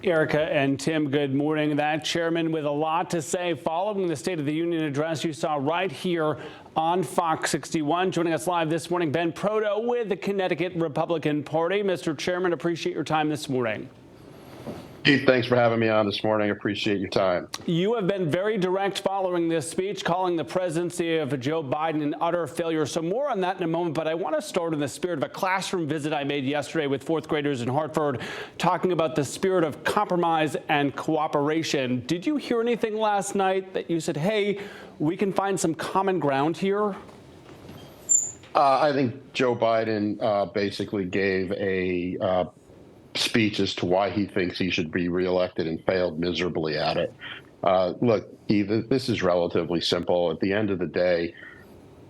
Erica and Tim, good morning. That chairman with a lot to say following the State of the Union address you saw right here on Fox 61. Joining us live this morning, Ben Proto with the Connecticut Republican Party. Mr. Chairman, appreciate your time this morning. Keith, thanks for having me on this morning. Appreciate your time. You have been very direct following this speech, calling the presidency of Joe Biden an utter failure. So more on that in a moment, but I want to start in the spirit of a classroom visit I made yesterday with fourth graders in Hartford, talking about the spirit of compromise and cooperation. Did you hear anything last night that you said, hey, we can find some common ground here? I think Joe Biden basically gave a speech as to why he thinks he should be reelected and failed miserably at it. Look, this is relatively simple. At the end of the day,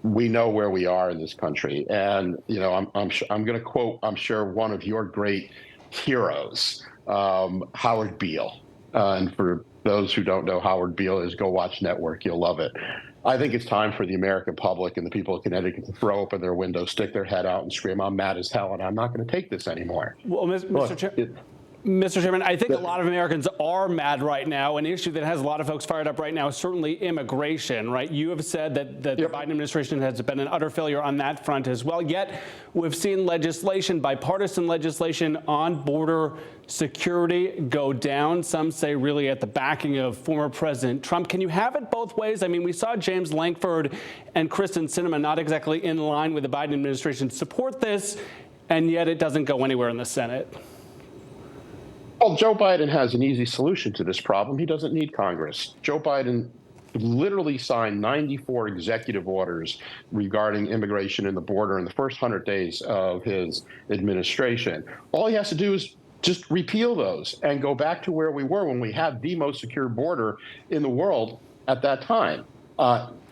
we know where we are in this country, and I'm going to quote, I'm sure, one of your great heroes, Howard Beale. And for those who don't know Howard Beale is, go watch Network. You'll love it. I think it's time for the American public and the people of Connecticut to throw open their windows, stick their head out, and scream, I'm mad as hell, and I'm not going to take this anymore. Well, Mr. Chairman, I think a lot of Americans are mad right now. An issue that has a lot of folks fired up right now is certainly immigration, right? You have said that the Biden administration has been an utter failure on that front as well. Yet we've seen legislation, bipartisan legislation on border security go down. Some say really at the backing of former President Trump. Can you have it both ways? I mean, we saw James Lankford and Kristen Sinema not exactly in line with the Biden administration support this, and yet it doesn't go anywhere in the Senate. Well, Joe Biden has an easy solution to this problem. He doesn't need Congress. Joe Biden literally signed 94 executive orders regarding immigration and the border in the first 100 days of his administration. All he has to do is just repeal those and go back to where we were when we had the most secure border in the world at that time.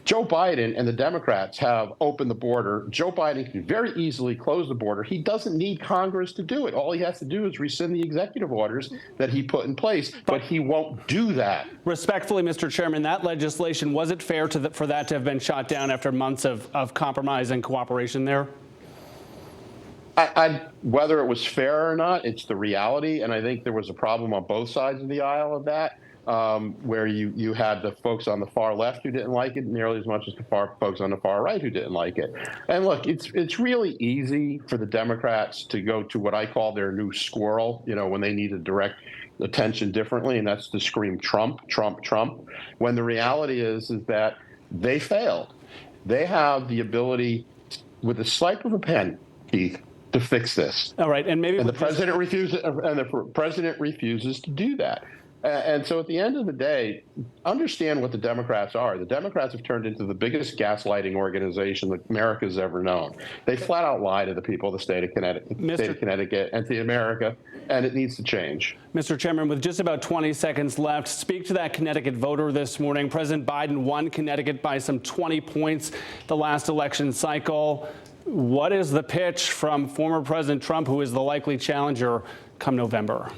Joe Biden and the Democrats have opened the border. Joe Biden can very easily close the border. He doesn't need Congress to do it. All he has to do is rescind the executive orders that he put in place, but he won't do that. Respectfully, Mr. Chairman, that legislation, was it fair for that to have been shot down after months of compromise and cooperation there? Whether it was fair or not, it's the reality, and I think there was a problem on both sides of the aisle of that. Where you had the folks on the far left who didn't like it nearly as much as the folks on the far right who didn't like it. And look, it's really easy for the Democrats to go to what I call their new squirrel, when they need to direct attention differently, and that's to scream Trump, Trump, Trump, when the reality is that they failed. They have the ability, with a swipe of a pen, Keith, to fix this. All right, and the president refuses to do that. And so at the end of the day, understand what the Democrats are. The Democrats have turned into the biggest gaslighting organization that America's ever known. They flat out lie to the people of the state of Connecticut and to America, and it needs to change. Mr. Chairman, with just about 20 seconds left, speak to that Connecticut voter this morning. President Biden won Connecticut by some 20 points the last election cycle. What is the pitch from former President Trump, who is the likely challenger come November?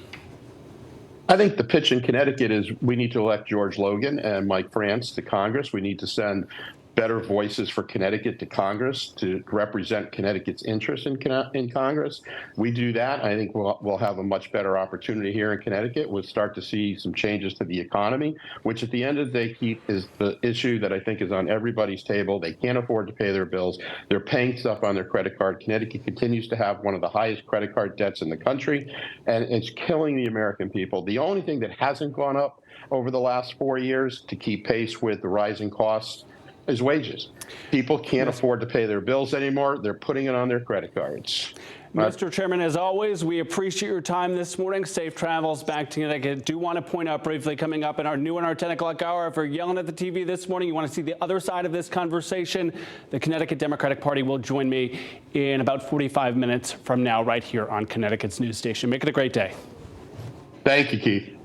I think the pitch in Connecticut is we need to elect George Logan and Mike France to Congress. We need to send better voices for Connecticut to Congress to represent Connecticut's interests in Congress. We do that, I think we'll have a much better opportunity here in Connecticut. We'll start to see some changes to the economy, which at the end of the day, Keith, is the issue that I think is on everybody's table. They can't afford to pay their bills. They're paying stuff on their credit card. Connecticut continues to have one of the highest credit card debts in the country, and it's killing the American people. The only thing that hasn't gone up over the last 4 years to keep pace with the rising costs is wages. People can't afford to pay their bills anymore. They're putting it on their credit cards. Mr. Chairman, as always, we appreciate your time this morning. Safe travels back to Connecticut. Do want to point out briefly, coming up in our 10 o'clock hour, if you're yelling at the TV this morning, you want to see the other side of this conversation, the Connecticut Democratic Party will join me in about 45 minutes from now right here on Connecticut's news station. Make it a great day. Thank you, Keith.